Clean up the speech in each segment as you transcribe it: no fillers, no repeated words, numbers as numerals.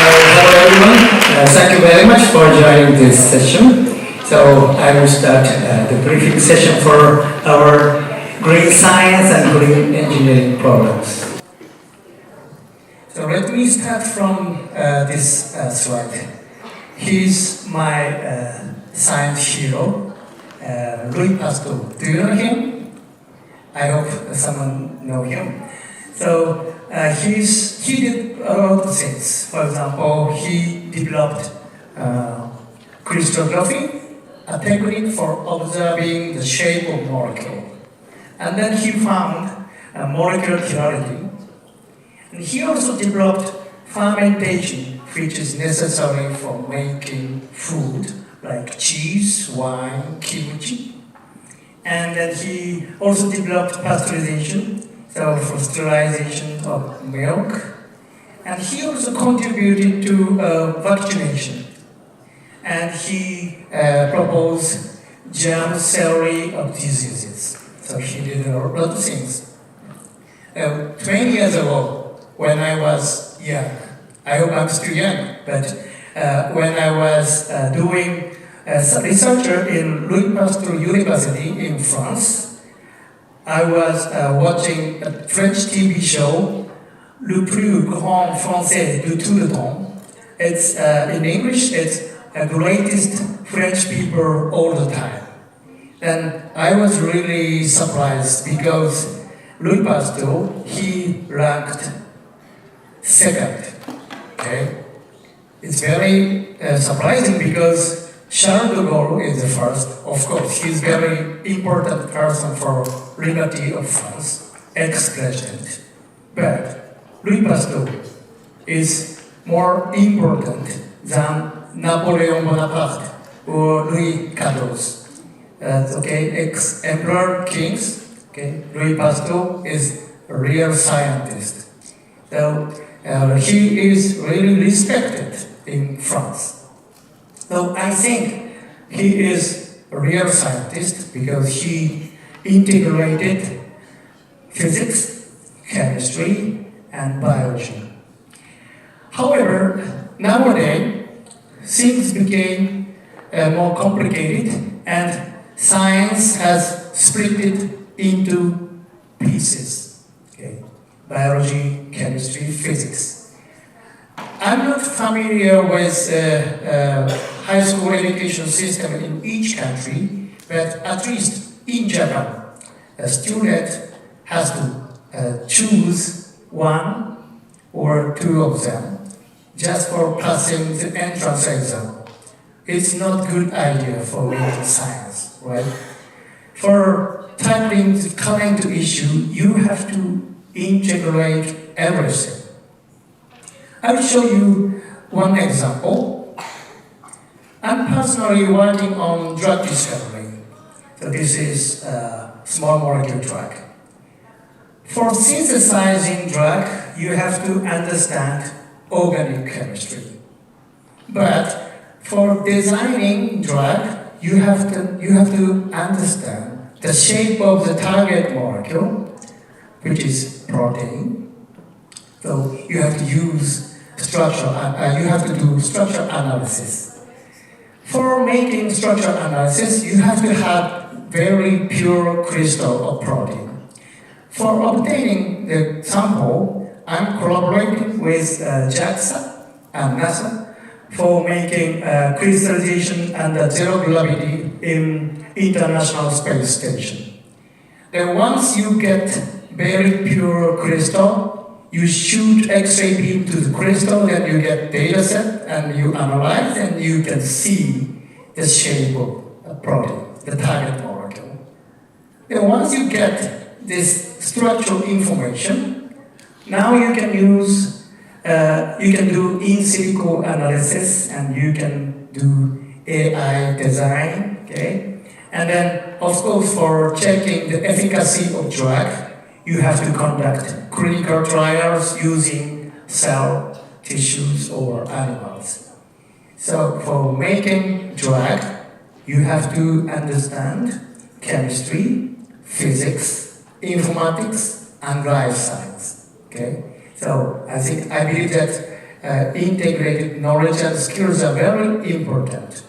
Hello everyone. Thank you very much for joining this session. So I will start the briefing session for our green science and green engineering problems. So let me start from this slide. He's my science hero, Louis Pasteur. Do you know him? I hope someone know him. So he did a lot of things. For example, he developed crystallography, a technique for observing the shape of molecule. And then he found molecular chirality. And he also developed fermentation, which is necessary for making food like cheese, wine, kimchi. And then he also developed pasteurization, so for sterilization of milk. And he also contributed to vaccination. And he proposed germ theory of diseases. So he did a lot of things. 20 years ago, when I was young, I hope I'm still young, but when I was doing some researcher in Louis Pasteur University in France, I was watching a French TV show, Le plus grand français de tout le temps. It's in English, it's greatest French people all the time. And I was really surprised because Louis Pasteur, he ranked second. Okay, it's very surprising because Charles de Gaulle is the first. Of course, he's a very important person for liberty of France, ex-president. But Louis Pasteur is more important than Napoleon Bonaparte or Louis XIV. Ex-emperor kings. Okay, Louis Pasteur is a real scientist. So he is really respected in France. So I think he is a real scientist because he integrated physics, chemistry, and biology. However, nowadays, things became more complicated and science has split it into pieces. Okay? Biology, chemistry, physics. I'm not familiar with high school education system in each country, but at least in Japan, a student has to choose one or two of them just for passing the entrance exam. It's not a good idea for reading science, right? For tackling the current issue, you have to integrate everything. I will show you one example. I'm personally working on drug discovery. So this is a small molecule drug. For synthesizing drug, you have to understand organic chemistry. But for designing drug, you have to understand the shape of the target molecule, which is protein. So you have to use you have to do structural analysis. For making structural analysis, you have to have very pure crystal of protein. For obtaining the sample, I'm collaborating with JAXA and NASA for making crystallization under zero gravity in International Space Station. Then once you get very pure crystal, you shoot X-ray beam to the crystal, then you get data set, and you analyze, and you can see the shape of a protein, the target molecule. Then once you get this structural information, now you can use, you can do in silico analysis, and you can do AI design, okay? And then, of course, for checking the efficacy of drug, you have to conduct clinical trials using cell, tissues, or animals. So for making drug, you have to understand chemistry, physics, informatics, and life science. Okay? So I believe that integrated knowledge and skills are very important.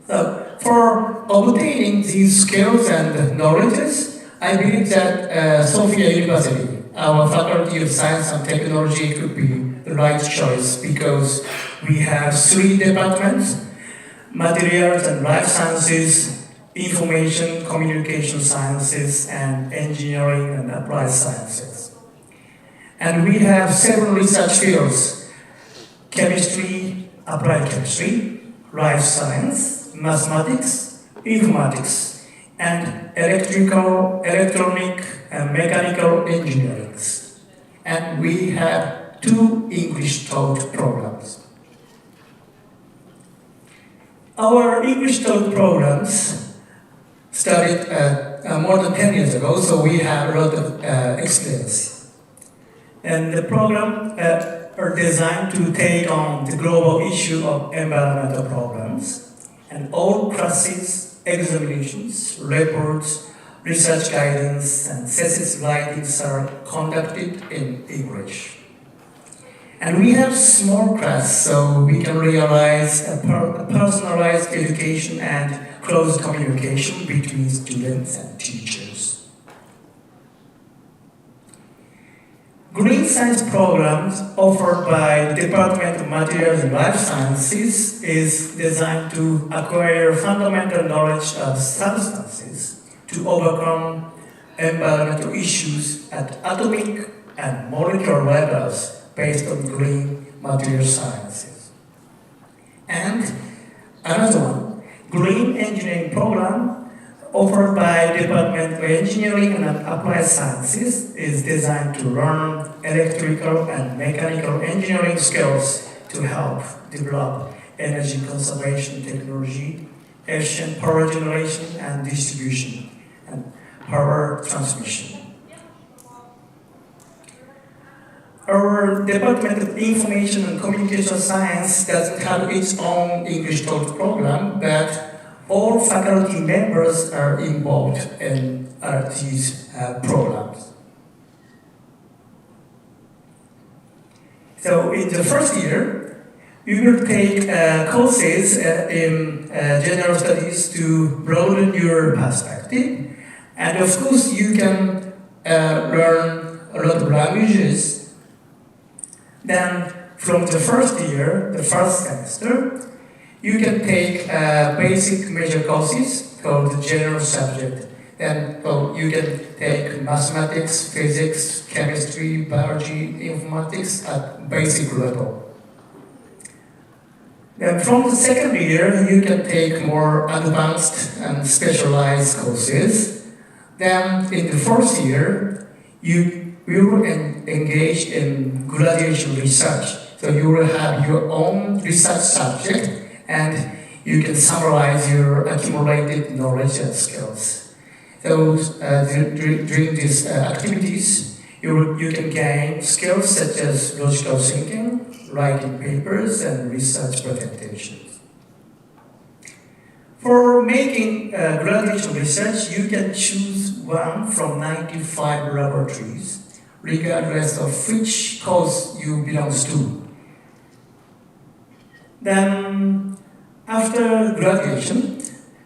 So for obtaining these skills and knowledges, I believe that Sofia University, our Faculty of Science and Technology, could be the right choice because we have 3 departments: materials and life sciences, information communication sciences, and engineering and applied sciences. And we have several research fields: chemistry, applied chemistry, life science, mathematics, informatics, and electrical, electronic, and mechanical engineering. And we have 2 English taught programs. Our English taught programs started more than 10 years ago, so we have a lot of experience. And the program are designed to take on the global issue of environmental problems, and all classes, examinations, reports, research guidance, and thesis writings are conducted in English. And we have small class, so we can realize a personalized education and close communication between students and teachers. Green Science programs offered by Department of Materials and Life Sciences is designed to acquire fundamental knowledge of substances to overcome environmental issues at atomic and molecular levels based on green material sciences. And another one, Green Engineering Program, offered by Department of Engineering and Applied Sciences, is designed to learn electrical and mechanical engineering skills to help develop energy conservation technology, efficient power generation and distribution, and power transmission. Our Department of Information and Communication Science doesn't have its own English taught program, but all faculty members are involved in these programs. So in the first year, you will take courses in general studies to broaden your perspective. And of course, you can learn a lot of languages. Then from the first year, the first semester, you can take basic major courses called the general subject. Then you can take mathematics, physics, chemistry, biology, informatics at basic level. Then from the second year, you can take more advanced and specialized courses. Then in the fourth year, you will engage in graduation research. So you will have your own research subject and you can summarize your accumulated knowledge and skills. So during these activities, you can gain skills such as logical thinking, writing papers, and research presentations. For making graduation research, you can choose one from 95 laboratories, regardless of which course you belong to. Then, after graduation,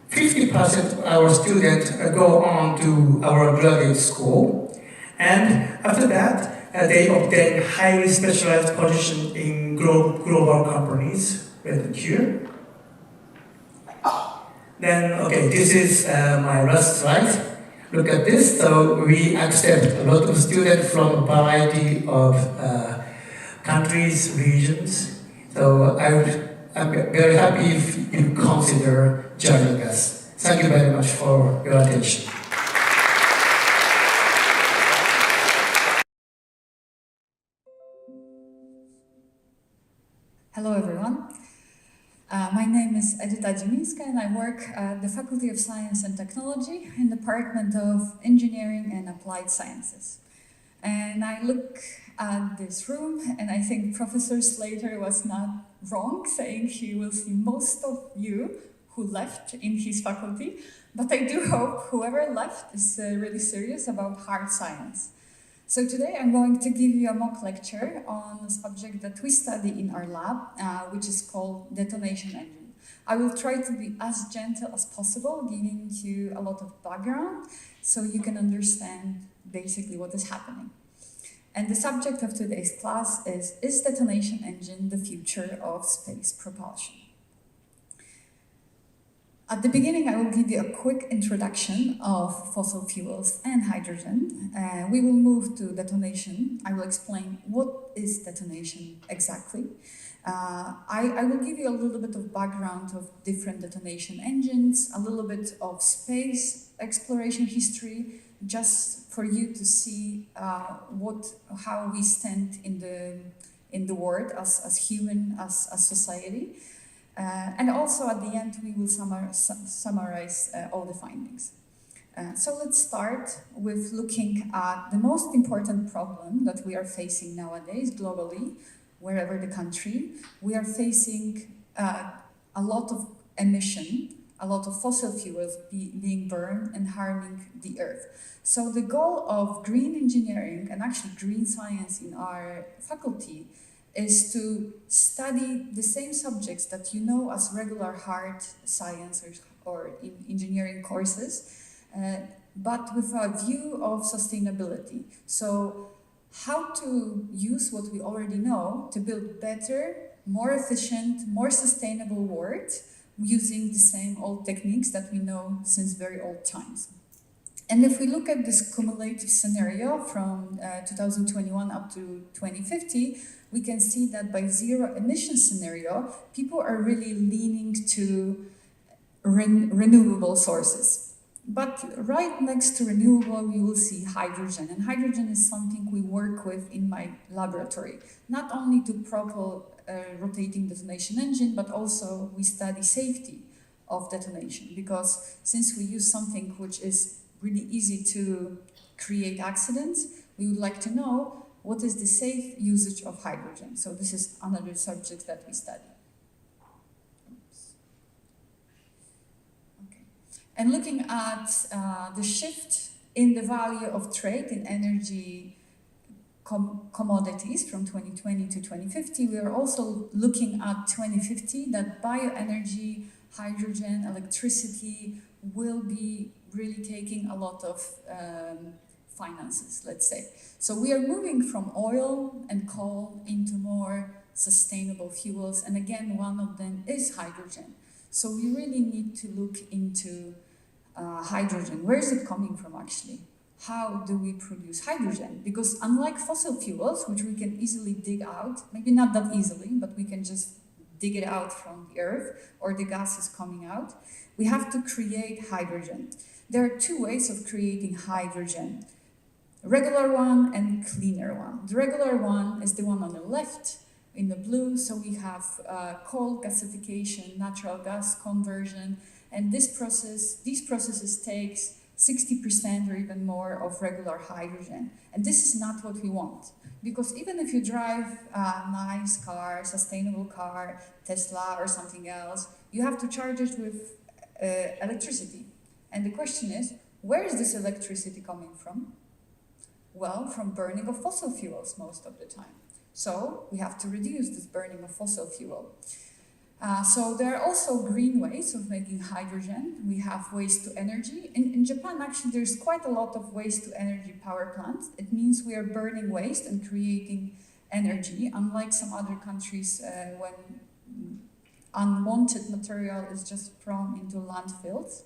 50% of our students go on to our graduate school, and after that, they obtain highly specialized position in global companies, right here. Then, okay, this is my last slide. Look at this. So we accept a lot of students from a variety of countries, regions. So I'm very happy if you consider joining us. Thank you very much for your attention. Hello, everyone. My name is Edyta Dzieminska, and I work at the Faculty of Science and Technology in the Department of Engineering and Applied Sciences. And I look at this room, and I think Professor Slater was not wrong saying he will see most of you who left in his faculty, but I do hope whoever left is really serious about hard science. So today I'm going to give you a mock lecture on a subject that we study in our lab, which is called detonation engine. I will try to be as gentle as possible, giving you a lot of background so you can understand basically what is happening. And the subject of today's class is detonation engine the future of space propulsion? At the beginning, I will give you a quick introduction of fossil fuels and hydrogen. We will move to detonation. I will explain what is detonation exactly. I will give you a little bit of background of different detonation engines, a little bit of space exploration history, just for you to see how we stand in the world as human, as society. And also at the end, we will summarize all the findings. So let's start with looking at the most important problem that we are facing nowadays globally, wherever the country. We are facing a lot of emission, a lot of fossil fuels being burned and harming the earth. So the goal of green engineering and actually green science in our faculty is to study the same subjects that you know as regular hard science or in engineering courses, but with a view of sustainability. So how to use what we already know to build better, more efficient, more sustainable world using the same old techniques that we know since very old times. And if we look at this cumulative scenario from 2021 up to 2050, we can see that by zero emission scenario, people are really leaning to renewable sources. But right next to renewable, we will see hydrogen. And hydrogen is something we work with in my laboratory, not only to propel a rotating detonation engine, but also we study safety of detonation. Because since we use something which is really easy to create accidents, we would like to know what is the safe usage of hydrogen. So this is another subject that we study. Okay. And looking at the shift in the value of trade in energy commodities from 2020 to 2050, we are also looking at 2050 that bioenergy, hydrogen, electricity will be really taking a lot of finances, let's say. So we are moving from oil and coal into more sustainable fuels. And again, one of them is hydrogen. So we really need to look into hydrogen. Where is it coming from actually? How do we produce hydrogen? Because unlike fossil fuels, which we can easily dig out, maybe not that easily, but we can just dig it out from the earth or the gas is coming out, we have to create hydrogen. There are two ways of creating hydrogen. Regular one and cleaner one. The regular one is the one on the left in the blue. So we have coal gasification, natural gas conversion, and these processes takes 60% or even more of regular hydrogen. And this is not what we want. Because even if you drive a nice car, sustainable car, Tesla or something else, you have to charge it with electricity. And the question is, where is this electricity coming from? Well, from burning of fossil fuels most of the time. So we have to reduce this burning of fossil fuel. So there are also green ways of making hydrogen. We have waste to energy. In Japan, actually, there's quite a lot of waste to energy power plants. It means we are burning waste and creating energy, unlike some other countries when unwanted material is just thrown into landfills.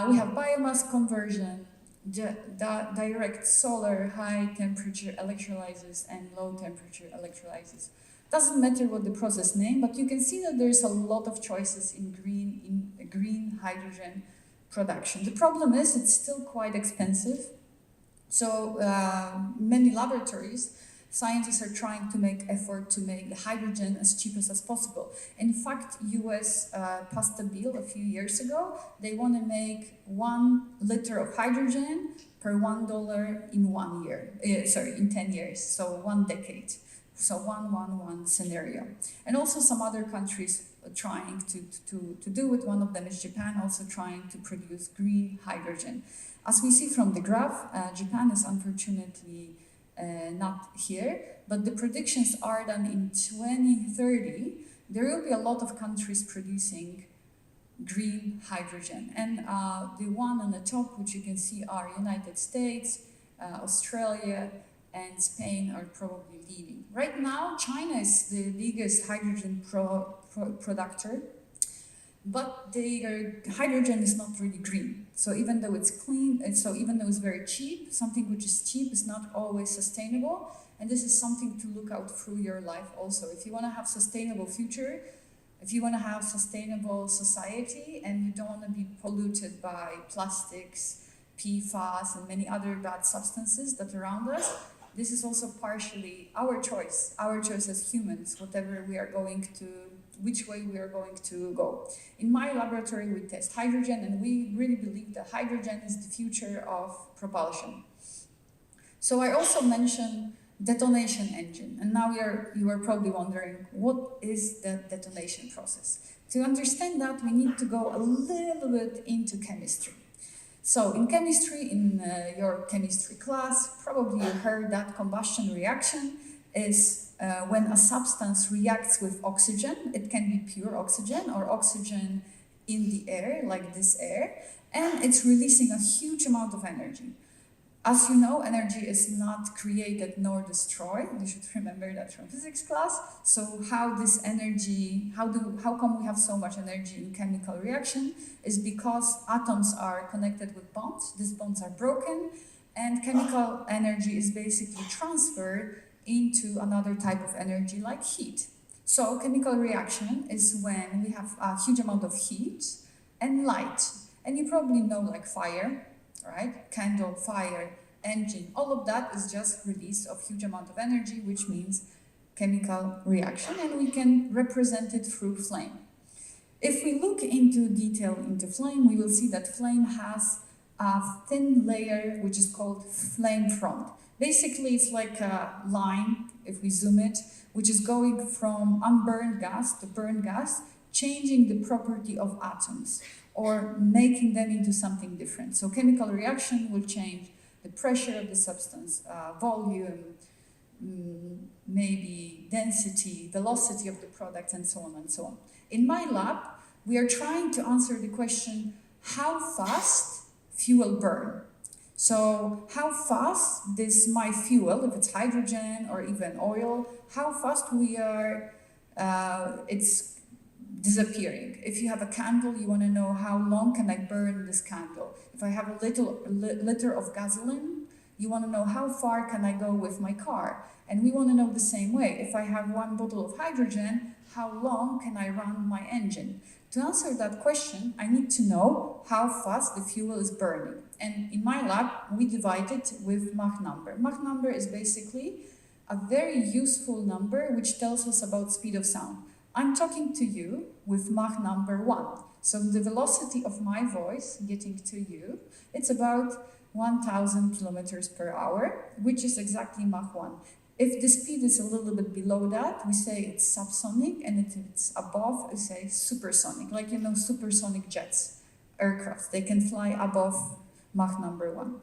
We have biomass conversion, direct solar, high temperature electrolysis and low temperature electrolysis. Doesn't matter what the process name, but you can see that there's a lot of choices in green hydrogen production. The problem is it's still quite expensive. So many laboratories, scientists are trying to make effort to make the hydrogen as cheap as possible. In fact, US passed a bill a few years ago. They want to make 1 liter of hydrogen per $1 in 1 year. In 10 years, so 1 decade. So 1-1-1 scenario. And also some other countries trying to do it. One of them is Japan, also trying to produce green hydrogen. As we see from the graph, Japan is unfortunately not here, but the predictions are that in 2030, there will be a lot of countries producing green hydrogen. And the one on the top, which you can see, are United States, Australia, and Spain are probably leading. Right now, China is the biggest hydrogen producer, but their hydrogen is not really green. So even though it's clean, and so even though it's very cheap, something which is cheap is not always sustainable. And this is something to look out through your life also. If you want to have sustainable future, if you want to have sustainable society, and you don't want to be polluted by plastics, PFAS, and many other bad substances that are around us, this is also partially our choice as humans, whatever we are going to, which way we are going to go. In my laboratory, we test hydrogen, and we really believe that hydrogen is the future of propulsion. So I also mentioned detonation engine, and now you are probably wondering, what is the detonation process? To understand that, we need to go a little bit into chemistry. So in chemistry, in your chemistry class, probably you heard that combustion reaction is when a substance reacts with oxygen. It can be pure oxygen or oxygen in the air, like this air, and it's releasing a huge amount of energy. As you know, energy is not created nor destroyed. You should remember that from physics class. So how this energy, how come we have so much energy in chemical reaction is because atoms are connected with bonds. These bonds are broken, and chemical energy is basically transferred into another type of energy like heat. So chemical reaction is when we have a huge amount of heat and light. And you probably know like fire, right? Candle, fire, engine, all of that is just release of huge amount of energy, which means chemical reaction, and we can represent it through flame. If we look into detail into flame, we will see that flame has a thin layer which is called flame front. Basically, it's like a line, if we zoom it, which is going from unburned gas to burned gas, changing the property of atoms or making them into something different. So chemical reaction will change the pressure of the substance, volume, maybe density, velocity of the product, and so on and so on. In my lab, we are trying to answer the question, how fast fuel burn? So how fast my fuel, if it's hydrogen or even oil, how fast it's disappearing. If you have a candle, you want to know how long can I burn this candle. If I have a liter of gasoline, you want to know how far can I go with my car. And we want to know the same way. If I have 1 bottle of hydrogen, how long can I run my engine? To answer that question, I need to know how fast the fuel is burning. And in my lab, we divide it with Mach number. Mach number is basically a very useful number which tells us about speed of sound. I'm talking to you with Mach number 1. So the velocity of my voice getting to you, it's about 1,000 kilometers per hour, which is exactly Mach 1. If the speed is a little bit below that, we say it's subsonic, and if it's above, we say supersonic. Like, you know, supersonic jets, aircraft, they can fly above Mach number 1.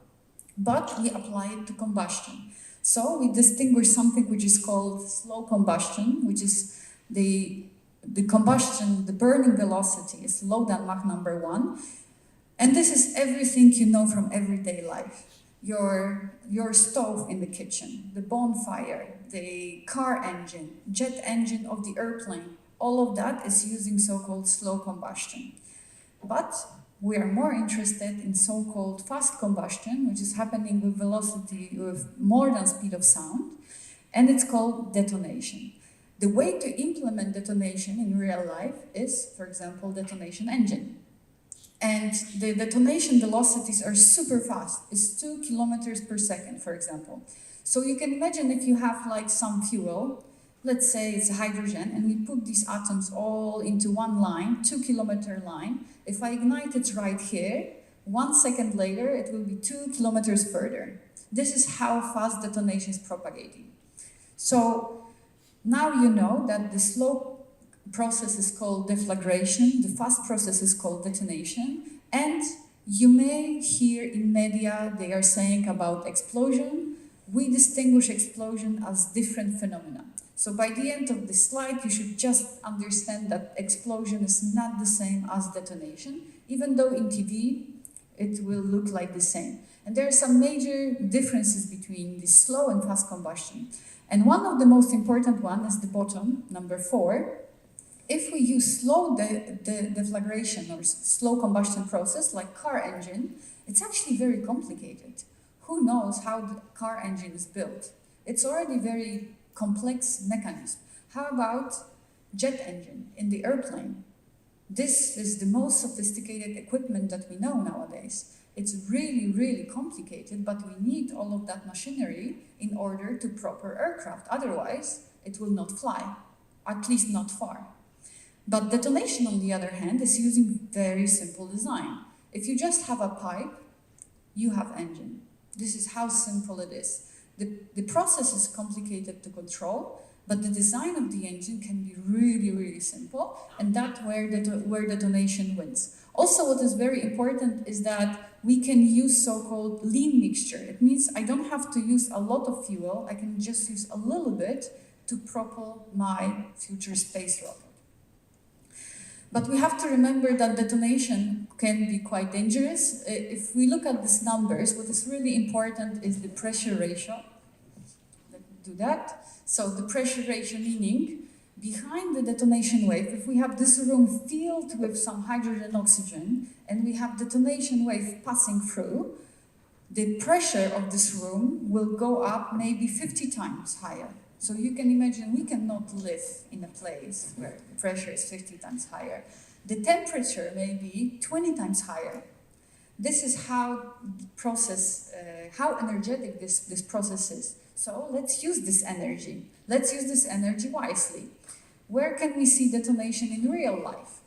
But we apply it to combustion. So we distinguish something which is called slow combustion, which is the combustion, the burning velocity is lower than Mach number 1. And this is everything you know from everyday life. Your stove in the kitchen, the bonfire, the car engine, jet engine of the airplane, all of that is using so-called slow combustion. But we are more interested in so-called fast combustion, which is happening with velocity with more than speed of sound, and it's called detonation. The way to implement detonation in real life is, for example, detonation engine. And the detonation velocities are super fast. It's 2 kilometers per second, for example. So you can imagine if you have like some fuel, let's say it's hydrogen, and we put these atoms all into one line, 2 kilometer line. If I ignite it right here, 1 second later, it will be 2 kilometers further. This is how fast detonation is propagating. So now you know that the slow process is called deflagration, the fast process is called detonation, and you may hear in media they are saying about explosion. We distinguish explosion as different phenomena. So by the end of this slide, you should just understand that explosion is not the same as detonation, even though in TV it will look like the same. And there are some major differences between the slow and fast combustion. And one of the most important one is the bottom, number 4. If we use slow deflagration or slow combustion process like car engine, it's actually very complicated. Who knows how the car engine is built? It's already very complex mechanism. How about jet engine in the airplane? This is the most sophisticated equipment that we know nowadays. It's really, really complicated, but we need all of that machinery in order to proper aircraft. Otherwise, it will not fly, at least not far. But detonation, on the other hand, is using very simple design. If you just have a pipe, you have engine. This is how simple it is. The process is complicated to control, but the design of the engine can be really, really simple, and that's where detonation wins. Also, what is very important is that we can use so-called lean mixture. It means I don't have to use a lot of fuel, I can just use a little bit to propel my future space rocket. But we have to remember that detonation can be quite dangerous. If we look at these numbers, what is really important is the pressure ratio. Let me do that. So the pressure ratio meaning, behind the detonation wave, if we have this room filled with some hydrogen oxygen, and we have detonation wave passing through, the pressure of this room will go up maybe 50 times higher. So you can imagine we cannot live in a place where the pressure is 50 times higher. The temperature may be 20 times higher. This is how how energetic this process is. So let's use this energy. Let's use this energy wisely. Where can we see detonation in real life?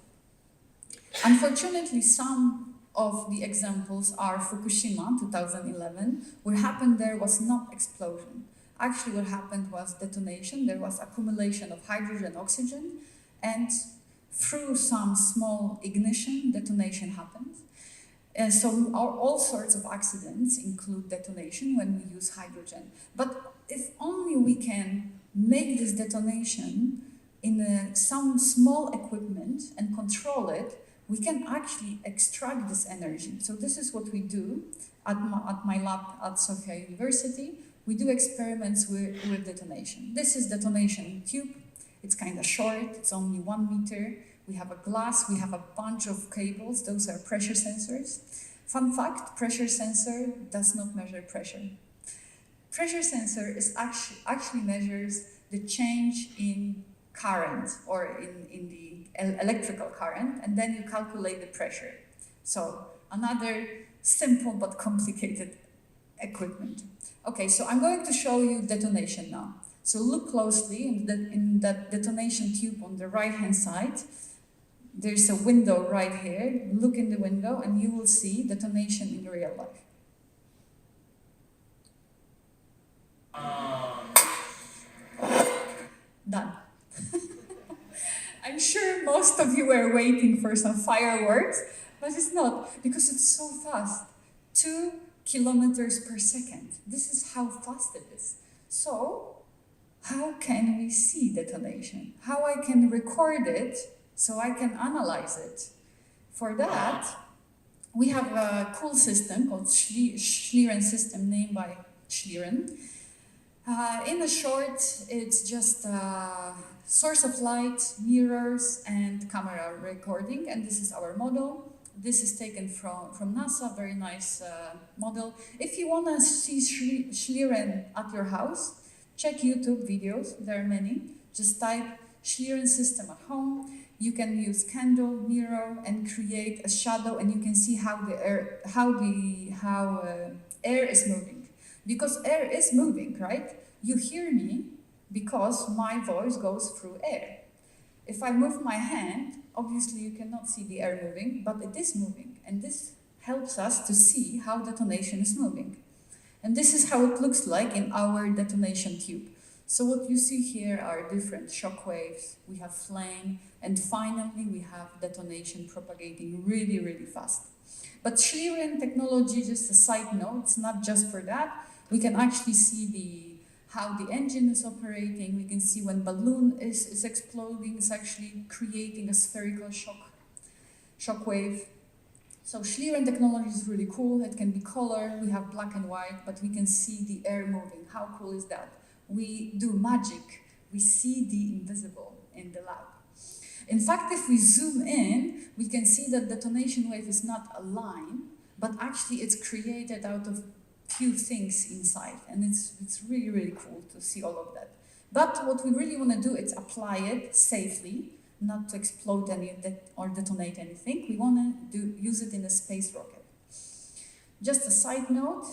Unfortunately, some of the examples are Fukushima 2011. What happened there was not explosion. Actually, what happened was detonation. There was accumulation of hydrogen, oxygen, and through some small ignition, detonation happened. And so all sorts of accidents include detonation when we use hydrogen. But if only we can make this detonation in some small equipment and control it, we can actually extract this energy. So this is what we do at my lab at Sofia University. We do experiments with detonation. This is detonation tube. It's kind of short, it's only 1 meter. We have a glass, we have a bunch of cables. Those are pressure sensors. Fun fact, pressure sensor does not measure pressure. Pressure sensor is actually measures the change in current or in the electrical current, and then you calculate the pressure. So another simple but complicated equipment. Okay, so I'm going to show you detonation now. So look closely in that detonation tube on the right-hand side. There's a window right here. Look in the window and you will see detonation in real life. Done. I'm sure most of you were waiting for some fireworks, but it's not, because it's so fast. 2 kilometers per second. This is how fast it is. So, how can we see detonation? How I can record it so I can analyze it? For that, we have a cool system called Schlieren system, named by Schlieren. In the short, it's just a source of light, mirrors, and camera recording, and this is our model. This is taken from NASA, very nice model. If you want to see Schlieren at your house, check YouTube videos, there are many. Just type Schlieren system at home. You can use candle, mirror, and create a shadow, and you can see how air is moving. Because air is moving, right? You hear me because my voice goes through air. If I move my hand, obviously you cannot see the air moving, but it is moving. And this helps us to see how detonation is moving. And this is how it looks like in our detonation tube. So what you see here are different shock waves, we have flame, and finally we have detonation propagating really, really fast. But Schlieren technology, just a side note, it's not just for that. We can actually see how the engine is operating. We can see when balloon is exploding, it's actually creating a spherical shock wave. So Schlieren technology is really cool. It can be color, we have black and white, but we can see the air moving. How cool is that? We do magic. We see the invisible in the lab. In fact, if we zoom in, we can see that detonation wave is not a line, but actually it's created out of few things inside. And it's really, really cool to see all of that. But what we really want to do is apply it safely, not to explode or detonate anything. We want to use it in a space rocket. Just a side note,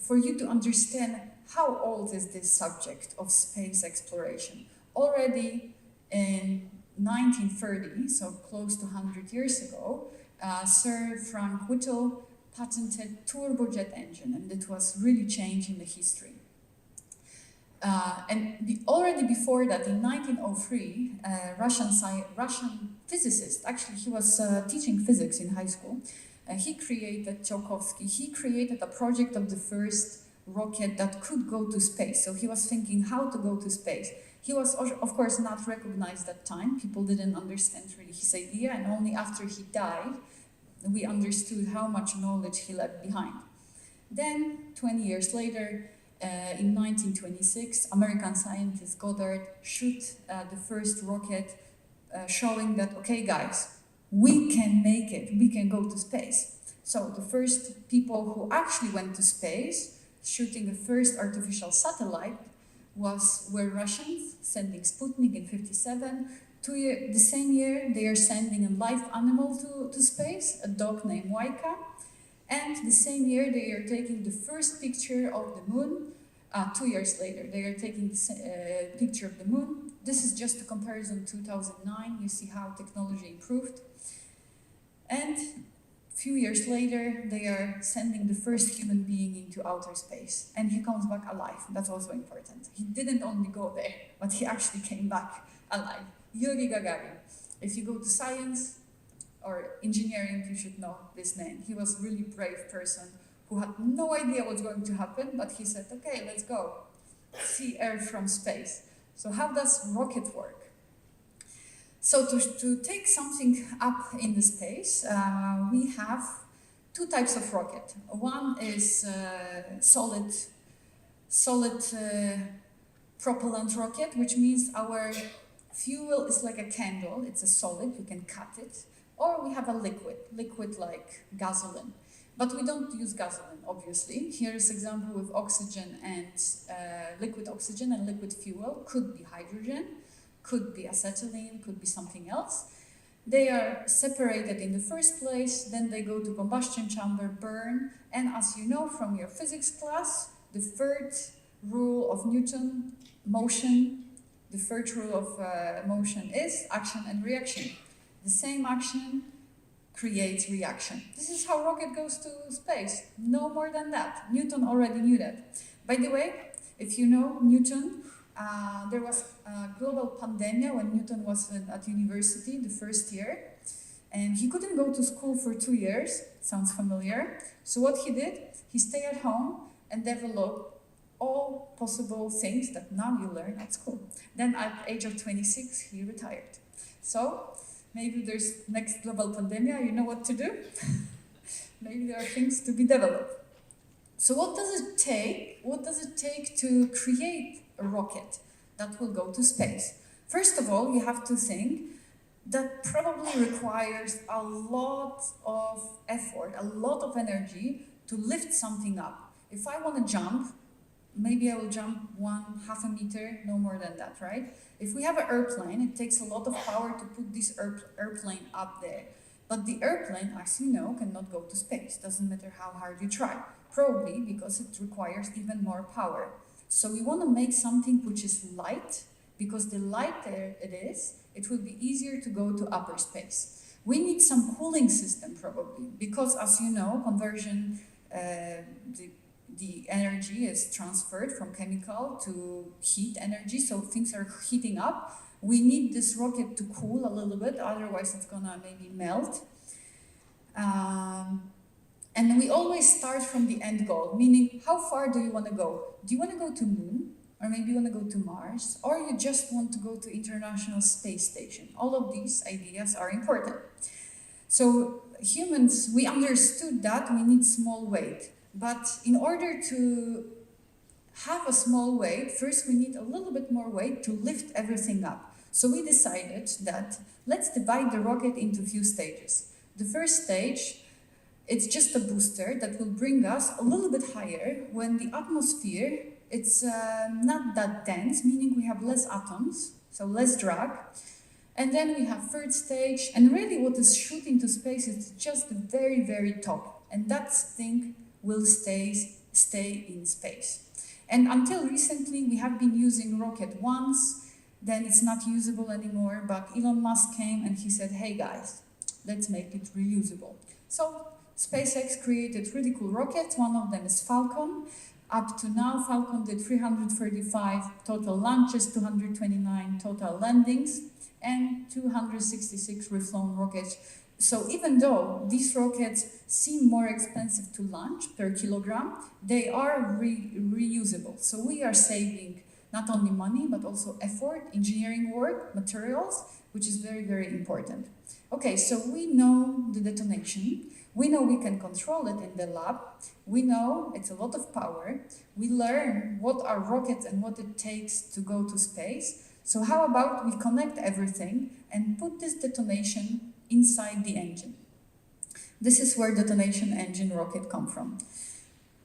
for you to understand how old is this subject of space exploration. Already in 1930, so close to 100 years ago, Sir Frank Whittle patented turbojet engine, and it was really changing the history. Already before that, in 1903, Russian physicist, actually he was teaching physics in high school, he created a project of the first rocket that could go to space. So he was thinking how to go to space. He was, of course, not recognized at that time. People didn't understand really his idea, and only after he died, we understood how much knowledge he left behind. Then, 20 years later, in 1926, American scientist Goddard shot the first rocket, showing that, okay, guys, we can make it, we can go to space. So the first people who actually went to space, shooting the first artificial satellite, were Russians, sending Sputnik in 1957. The same year, they are sending a live animal to space, a dog named Waika. And the same year, they are taking the first picture of the moon. 2 years later, they are taking the picture of the moon. This is just a comparison 2009. You see how technology improved. And a few years later, they are sending the first human being into outer space. And he comes back alive. That's also important. He didn't only go there, but he actually came back alive. Yuri Gagarin. If you go to science or engineering, you should know this name. He was a really brave person who had no idea what's going to happen, but he said, okay, let's go. See Earth from space. So how does rocket work? So to take something up in the space, we have two types of rocket. One is solid propellant rocket, which means our fuel is like a candle. It's a solid, you can cut it. Or we have a liquid like gasoline. But we don't use gasoline, obviously. Here's an example with oxygen and liquid oxygen and liquid fuel. Could be hydrogen, could be acetylene, could be something else. They are separated in the first place, then they go to combustion chamber, burn, and as you know from your physics class, the third rule of Newton, motion, the third rule of motion is action and reaction. The same action creates reaction. This is how rocket goes to space. No more than that. Newton already knew that. By the way, if you know Newton, there was a global pandemic when Newton was at university the first year, and he couldn't go to school for 2 years. Sounds familiar. So what he did, he stayed at home and developed all possible things that now you learn at school. Then at the age of 26, he retired. So maybe there's next global pandemic, you know what to do? Maybe there are things to be developed. So what does it take? What does it take to create a rocket that will go to space? First of all, you have to think that probably requires a lot of effort, a lot of energy to lift something up. If I want to jump, maybe I will jump 1/2 a meter, no more than that, right? If we have an airplane, it takes a lot of power to put this airplane up there. But the airplane, as you know, cannot go to space. Doesn't matter how hard you try. Probably because it requires even more power. So we want to make something which is light, because the lighter it is, it will be easier to go to upper space. We need some cooling system probably, because as you know, the energy is transferred from chemical to heat energy, so things are heating up. We need this rocket to cool a little bit, otherwise it's gonna maybe melt. And we always start from the end goal, meaning how far do you want to go? Do you want to go to Moon? Or maybe you want to go to Mars? Or you just want to go to International Space Station? All of these ideas are important. So humans, we understood that we need small weight. But in order to have a small weight, first we need a little bit more weight to lift everything up. So we decided that let's divide the rocket into a few stages. The first stage, it's just a booster that will bring us a little bit higher when the atmosphere, it's not that dense, meaning we have less atoms, so less drag. And then we have third stage, and really what is shooting to space is just the very, very top. And that thing will stay in space. And until recently, we have been using rocket once, then it's not usable anymore, but Elon Musk came and he said, hey guys, let's make it reusable. So SpaceX created really cool rockets. One of them is Falcon. Up to now, Falcon did 335 total launches, 229 total landings, and 266 reflown rockets. So even though these rockets seem more expensive to launch per kilogram, they are reusable. So we are saving not only money, but also effort, engineering work, materials, which is very, very important. Okay, so we know the detonation. We know we can control it in the lab. We know it's a lot of power. We learn what are rockets and what it takes to go to space. So how about we connect everything and put this detonation inside the engine? This is where detonation engine rocket come from.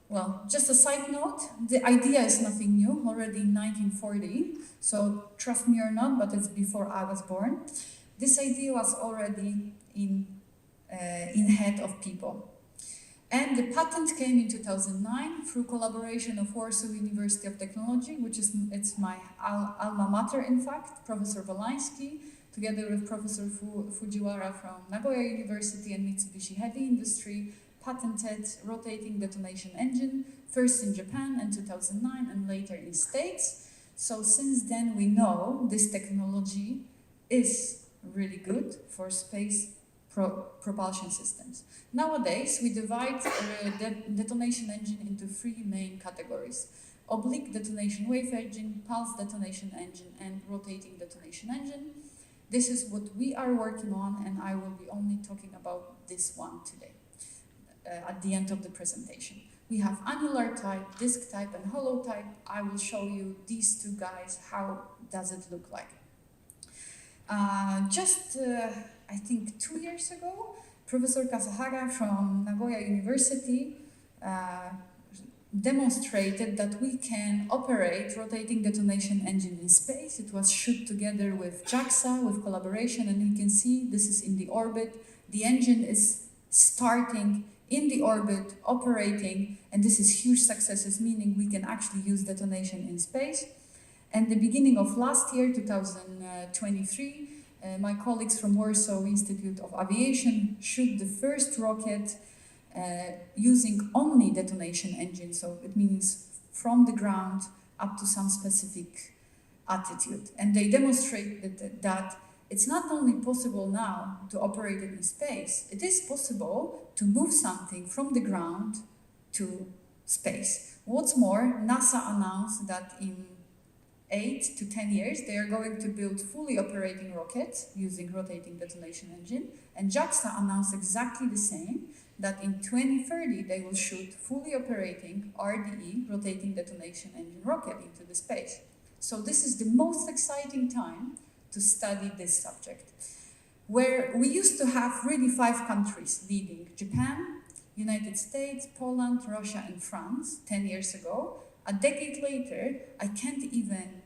Well, just a side note, the idea is nothing new, already in 1940. So trust me or not, but it's before I was born. This idea was already in head of people. And the patent came in 2009 through collaboration of Warsaw University of Technology, which is my alma mater, in fact, Professor Wolański, together with Professor Fujiwara from Nagoya University and Mitsubishi Heavy Industry, patented rotating detonation engine, first in Japan in 2009 and later in States. So since then we know this technology is really good for space propulsion systems. Nowadays, we divide the detonation engine into three main categories: oblique detonation wave engine, pulse detonation engine, and rotating detonation engine. This is what we are working on, and I will be only talking about this one today at the end of the presentation. We have annular type, disc type, and hollow type. I will show you these two guys, how does it look like. I think 2 years ago, Professor Kasahara from Nagoya University demonstrated that we can operate rotating detonation engine in space. It was shot together with JAXA, with collaboration, and you can see this is in the orbit. The engine is starting in the orbit, operating, and this is huge successes, meaning we can actually use detonation in space. And the beginning of last year, 2023, my colleagues from Warsaw Institute of Aviation shot the first rocket using only detonation engine. So it means from the ground up to some specific altitude. And they demonstrated that it's not only possible now to operate it in space, it is possible to move something from the ground to space. What's more, NASA announced that in 8 to 10 years, they are going to build fully operating rockets using rotating detonation engine. And JAXA announced exactly the same, that in 2030, they will shoot fully operating RDE, rotating detonation engine rocket, into the space. So this is the most exciting time to study this subject, where we used to have really 5 countries leading: Japan, United States, Poland, Russia, and France 10 years ago. A decade later, I can't even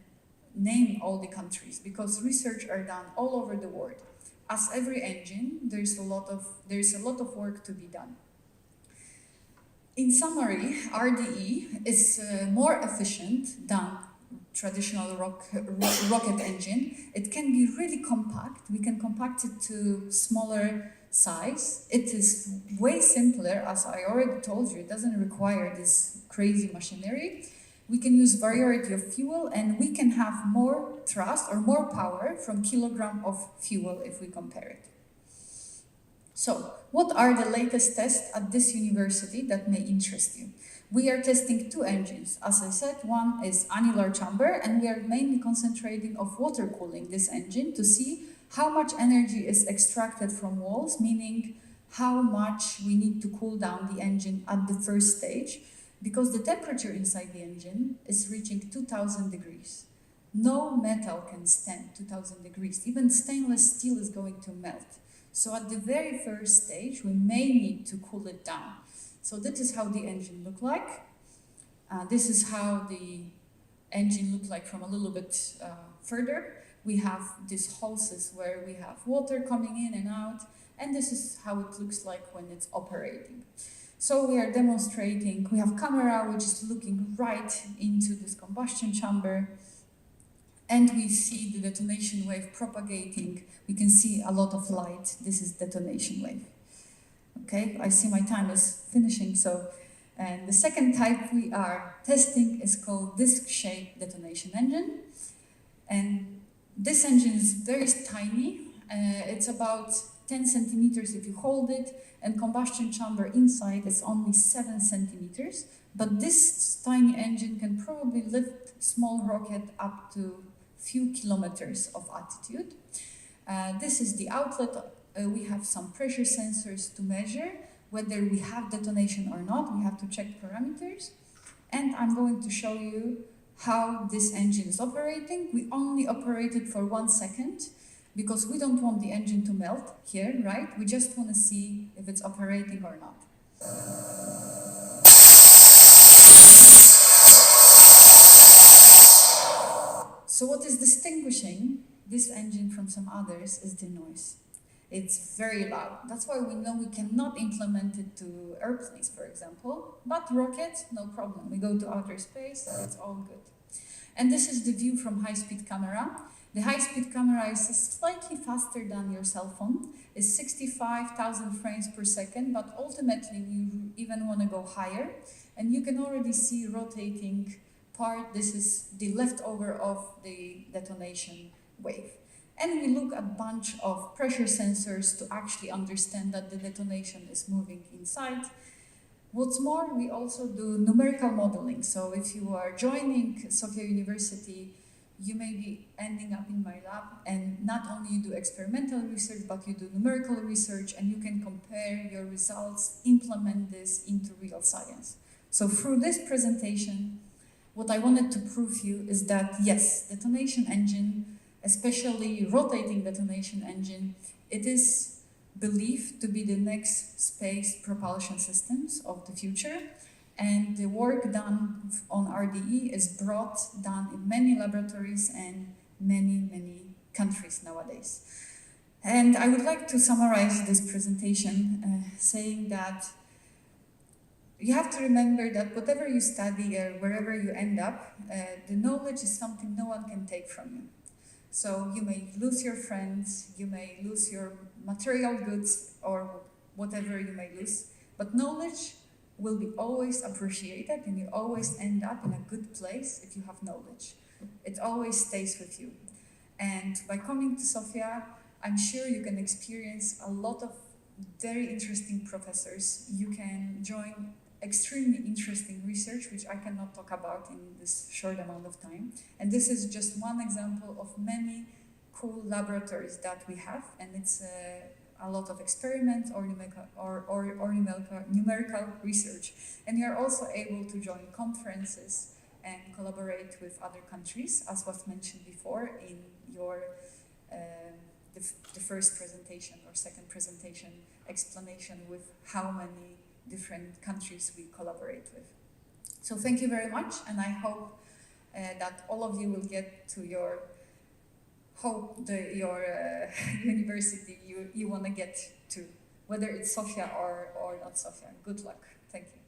name all the countries because research are done all over the world. As every engine, there's a lot of work to be done. In summary, RDE is more efficient than traditional rocket engine. It can be really compact. We can compact it to smaller size. It is way simpler, as I already told you. It doesn't require this crazy machinery. We can use variety of fuel, and we can have more thrust or more power from kilogram of fuel if we compare it. So, what are the latest tests at this university that may interest you? We are testing two engines. As I said, one is annular chamber, and we are mainly concentrating on water cooling this engine to see how much energy is extracted from walls, meaning how much we need to cool down the engine at the first stage, because the temperature inside the engine is reaching 2000 degrees. No metal can stand 2000 degrees. Even stainless steel is going to melt. So at the very first stage, we may need to cool it down. So this is how the engine looked like. This is how the engine looked like from a little bit further. We have these hoses where we have water coming in and out, and this is how it looks like when it's operating. So we are demonstrating, we have camera which is looking right into this combustion chamber, and we see the detonation wave propagating. We can see a lot of light. This is detonation wave. Okay, I see my time is finishing, so and the second type we are testing is called disc-shaped detonation engine. And this engine is very tiny. It's about 10 centimeters if you hold it, and combustion chamber inside is only 7 centimeters. But this tiny engine can probably lift small rocket up to few kilometers of altitude. This is the outlet. We have some pressure sensors to measure whether we have detonation or not. We have to check parameters. And I'm going to show you how this engine is operating. We only operate it for 1 second because we don't want the engine to melt here, right? We just want to see if it's operating or not. So what is distinguishing this engine from some others is the noise. It's very loud. That's why we know we cannot implement it to airplanes, for example. But rockets, no problem. We go to outer space, it's all good. And this is the view from high-speed camera. The high-speed camera is slightly faster than your cell phone. It's 65,000 frames per second, but ultimately we even want to go higher. And you can already see rotating part. This is the leftover of the detonation wave. And we look at a bunch of pressure sensors to actually understand that the detonation is moving inside. What's more, we also do numerical modeling. So if you are joining Sofia University, you may be ending up in my lab, and not only you do experimental research, but you do numerical research, and you can compare your results, implement this into real science. So through this presentation, what I wanted to prove to you is that yes, detonation engine, especially rotating detonation engine, it is believed to be the next space propulsion systems of the future. And the work done on RDE is done in many laboratories and many countries nowadays. And I would like to summarize this presentation saying that you have to remember that whatever you study or wherever you end up, the knowledge is something no one can take from you. So you may lose your friends, you may lose your material goods or whatever you may lose, but knowledge will be always appreciated, and you always end up in a good place if you have knowledge. It always stays with you. And by coming to Sofia, I'm sure you can experience a lot of very interesting professors. You can join extremely interesting research, which I cannot talk about in this short amount of time. And this is just one example of many cool laboratories that we have, and it's a lot of experiments or numerical research. And you're also able to join conferences and collaborate with other countries, as was mentioned before in your the first presentation or second presentation explanation with how many different countries we collaborate with. So thank you very much, and I hope that all of you will get to your university you want to get to, whether it's Sofia or not Sofia. Good luck. Thank you.